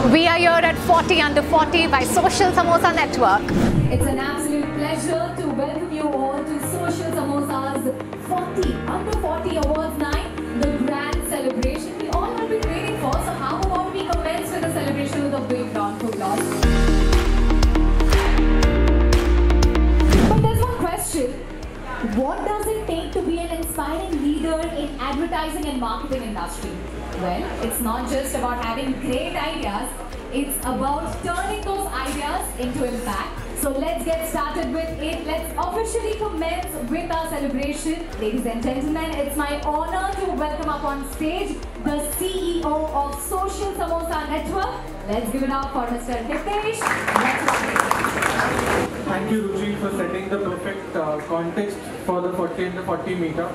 We are here at 40 Under 40 by Social Samosa Network. It's an absolute pleasure to welcome you all to Social Samosa's 40 Under 40 Awards Night, the grand celebration we all have been waiting for. So how about we commence with the celebration with a big round of applause? But there's one question. What does it take to be an inspiring leader in advertising and marketing industry? Well, it's not just about having great ideas, it's about turning those ideas into impact. So let's get started with it. Let's officially commence with our celebration. Ladies and gentlemen, it's my honor to welcome up on stage the CEO of Social Samosa Network. Let's give it up for Mr. Hitesh. Thank you, Ruchi, for setting the perfect context for the 40 Under 40 meetup.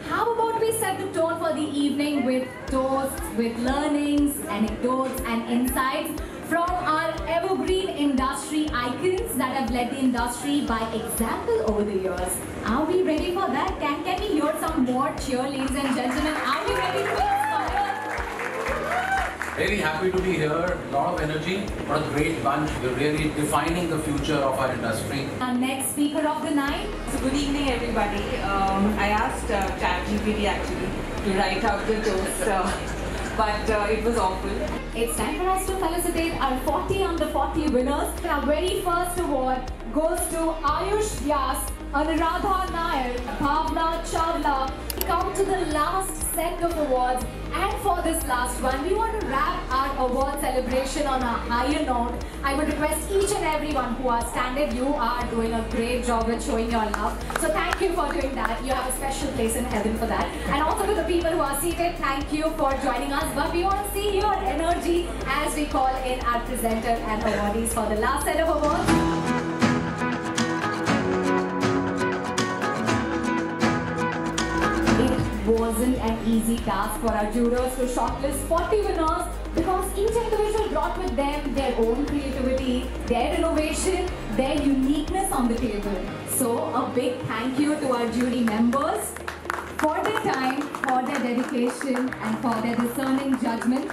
How about we set the tone for the evening with toasts, with learnings, anecdotes and insights from our evergreen industry icons that have led the industry by example over the years. Are we ready for that? Can we hear some more cheer, ladies and gentlemen? Are we ready to inspire? Very happy to be here. A lot of energy. What a great bunch. We're really defining the future of our industry. Our next speaker of the night. So good evening, everybody. I asked ChatGPT actually to write out the toast, but it was awful. It's time for us to felicitate our 40 Under 40 winners. Our very first award goes to Ayush Vyas, Anuradha Nair, Bhavna Chawla. We come to the last set of awards, and for this last one, we want to wrap our award celebration on a higher note. I would request each and everyone who are standing, you are doing a great job with showing your love. So thank you for doing that. You have a special place in heaven for that. And also to the people who are seated, thank you for joining us. But we want to see your energy as we call in our presenter and awardees for the last set of awards. It wasn't an easy task for our jurors to shortlist 40 winners because each individual brought with them their own creativity, their innovation, their uniqueness on the table. So a big thank you to our jury members for their time, for their dedication and for their discerning judgment.